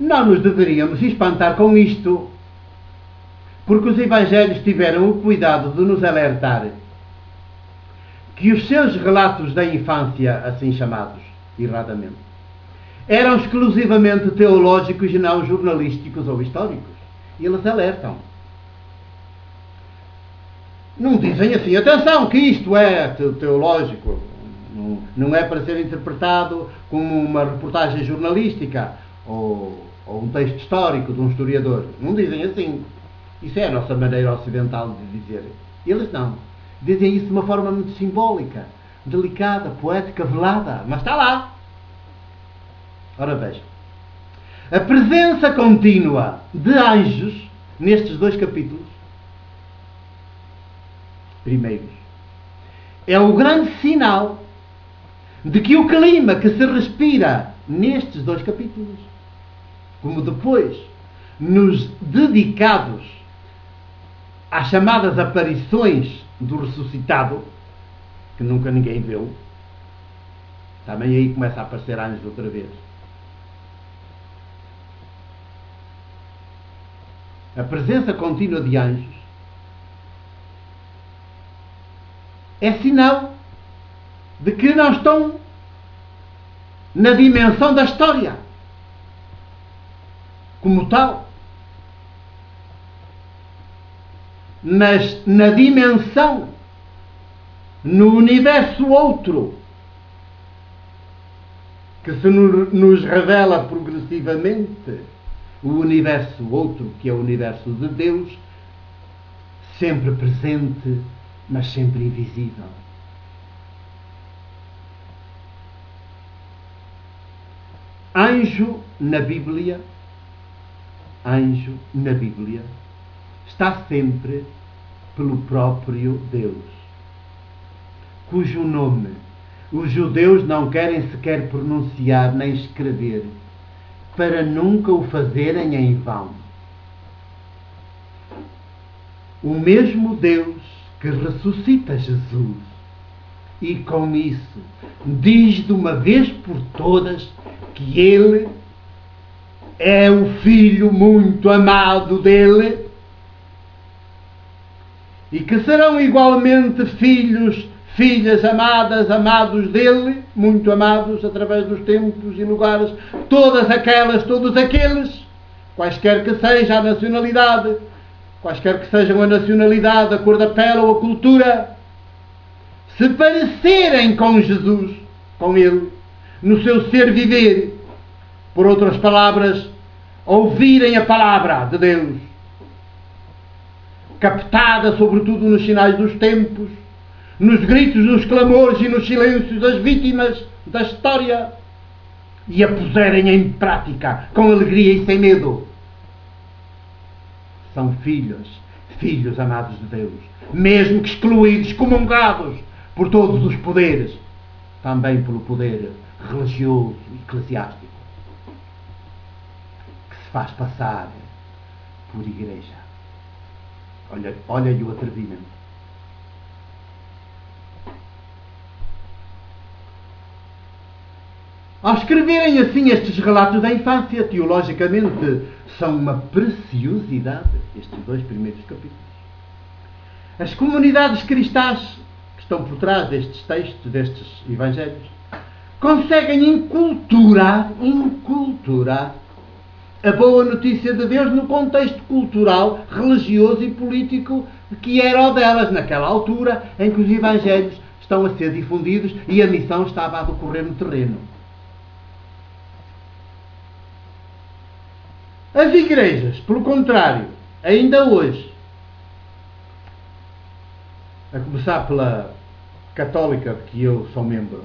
não nos deveríamos espantar com isto, porque os evangelhos tiveram o cuidado de nos alertar que os seus relatos da infância, assim chamados, erradamente, eram exclusivamente teológicos e não jornalísticos ou históricos. E eles alertam. Não dizem assim, atenção, que isto é teológico, não é para ser interpretado como uma reportagem jornalística ou um texto histórico de um historiador. Não dizem assim. Isso é a nossa maneira ocidental de dizer. Eles não. Dizem isso de uma forma muito simbólica, delicada, poética, velada, mas está lá. Ora vejam. A presença contínua de anjos nestes 2 capítulos primeiros é o grande sinal de que o clima que se respira nestes 2 capítulos, como depois nos dedicados às chamadas aparições do ressuscitado, que nunca ninguém viu, também aí começa a aparecer anjos outra vez. A presença contínua de anjos é sinal de que não estão na dimensão da história como tal, mas na dimensão, no universo outro, que se nos revela progressivamente, o universo outro, que é o universo de Deus, sempre presente, mas sempre invisível. Anjo na Bíblia está sempre pelo próprio Deus, cujo nome os judeus não querem sequer pronunciar nem escrever, para nunca o fazerem em vão. O mesmo Deus que ressuscita Jesus e com isso diz de uma vez por todas que Ele é o Filho muito amado dele e que serão igualmente filhas amadas, amados dele, muito amados através dos tempos e lugares, todos aqueles, quaisquer que seja a nacionalidade, quaisquer que sejam a nacionalidade, a cor da pele ou a cultura, se parecerem com Jesus, com Ele, no seu ser viver, por outras palavras, ouvirem a palavra de Deus, captada sobretudo nos sinais dos tempos, nos gritos, nos clamores e nos silêncios das vítimas da história, e a puserem em prática com alegria e sem medo. São filhos amados de Deus, mesmo que excluídos, comungados por todos os poderes, também pelo poder religioso e eclesiástico, que se faz passar por igreja. Olha-lhe o atrevimento. Ao escreverem assim estes relatos da infância, teologicamente são uma preciosidade, estes 2 primeiros capítulos. As comunidades cristãs que estão por trás destes textos, destes evangelhos, conseguem inculturar a boa notícia de Deus no contexto cultural, religioso e político que era o delas naquela altura em que os evangelhos estão a ser difundidos e a missão estava a decorrer no terreno. As igrejas, pelo contrário, ainda hoje, a começar pela católica de que eu sou membro,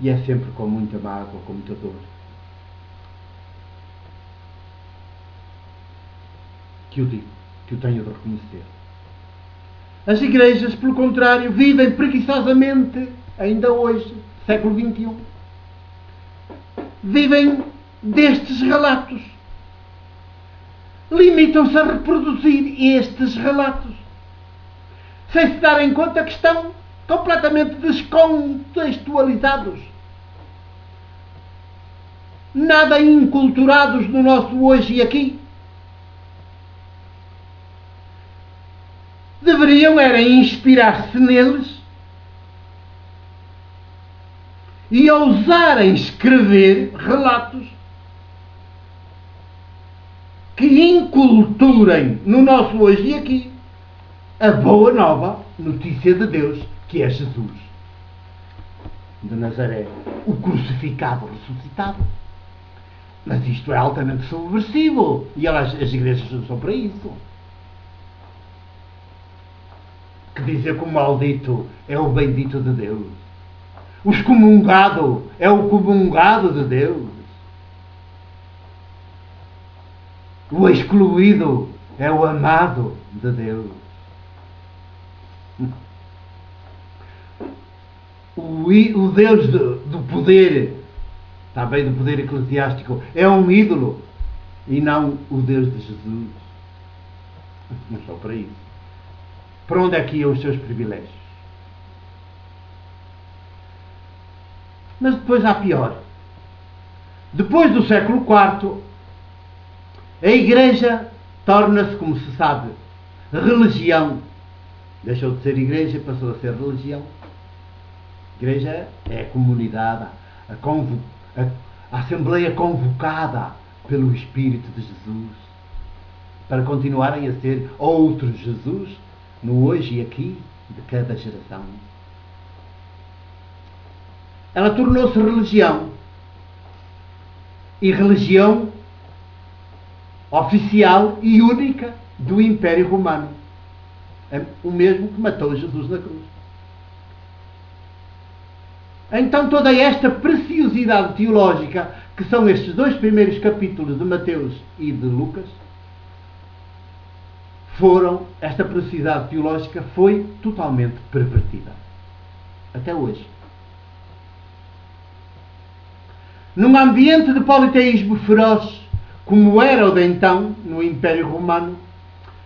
e é sempre com muita mágoa, com muita dor, que eu digo, que eu tenho de reconhecer. As igrejas, pelo contrário, vivem preguiçosamente, ainda hoje, século XXI, vivem destes relatos. Limitam-se a reproduzir estes relatos, sem se darem conta que estão completamente descontextualizados nada inculturados no nosso hoje e aqui. Deveriam era inspirar-se neles e ousarem escrever relatos que inculturem no nosso hoje e aqui a boa nova notícia de Deus, que é Jesus de Nazaré, o crucificado ressuscitado. Mas isto é altamente subversivo e as igrejas não são para isso. Que dizer que o maldito é o bendito de Deus. O excomungado é o comungado de Deus. O excluído é o amado de Deus. O Deus do poder, está bem, do poder eclesiástico, é um ídolo e não o Deus de Jesus. Não só para isso. Para onde é que iam os seus privilégios? Mas depois há pior. Depois do século IV, a Igreja torna-se, como se sabe, religião. Deixou de ser Igreja e passou a ser religião. A Igreja é a comunidade, a Assembleia convocada pelo Espírito de Jesus para continuarem a ser outros Jesus no hoje e aqui de cada geração. Ela tornou-se religião. E religião oficial e única do Império Romano. É o mesmo que matou Jesus na cruz. Então toda esta preciosidade teológica, que são estes dois primeiros capítulos de Mateus e de Lucas, esta preciosidade teológica foi totalmente pervertida. Até hoje. Num ambiente de politeísmo feroz, como era o de então, no Império Romano,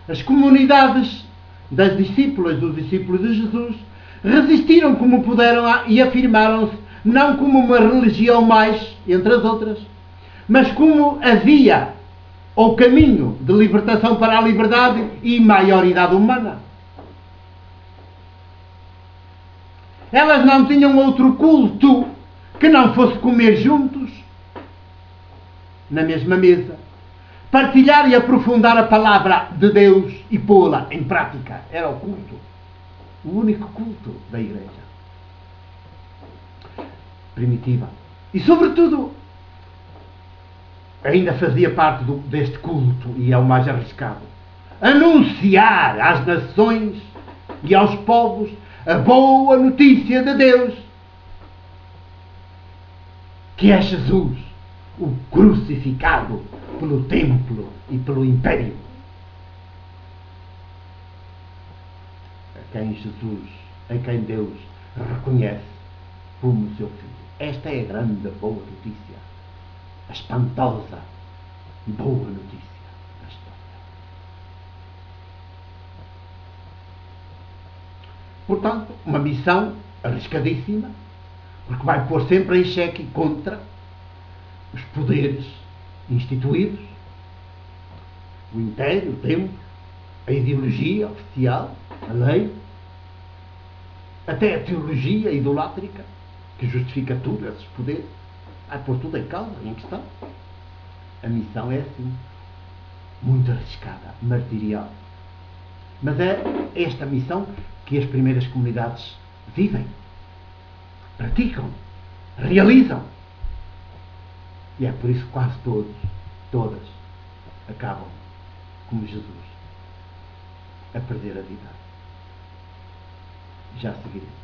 as comunidades das discípulas dos discípulos de Jesus resistiram como puderam e afirmaram-se não como uma religião mais, entre as outras, mas como a via ou caminho de libertação para a liberdade e maioridade humana. Elas não tinham outro culto que não fosse comer juntos, na mesma mesa, partilhar e aprofundar a palavra de Deus e pô-la em prática. Era o culto, o único culto da Igreja primitiva. E, sobretudo, ainda fazia parte deste culto, e é o mais arriscado, anunciar às nações e aos povos a boa notícia de Deus, que é Jesus, o crucificado pelo templo e pelo império. Em quem Deus reconhece como seu filho. Esta é a grande boa notícia, a espantosa boa notícia da história. Portanto, uma missão arriscadíssima, porque vai pôr sempre em xeque contra os poderes instituídos, o império, o templo, a ideologia oficial, a lei, até a teologia idolátrica, que justifica tudo, esses poderes. Vai pôr tudo em causa, em questão. A missão é assim, muito arriscada, martirial. Mas é esta missão que as primeiras comunidades vivem, praticam, realizam. E é por isso que quase todas, acabam, como Jesus, a perder a vida. Já seguiremos.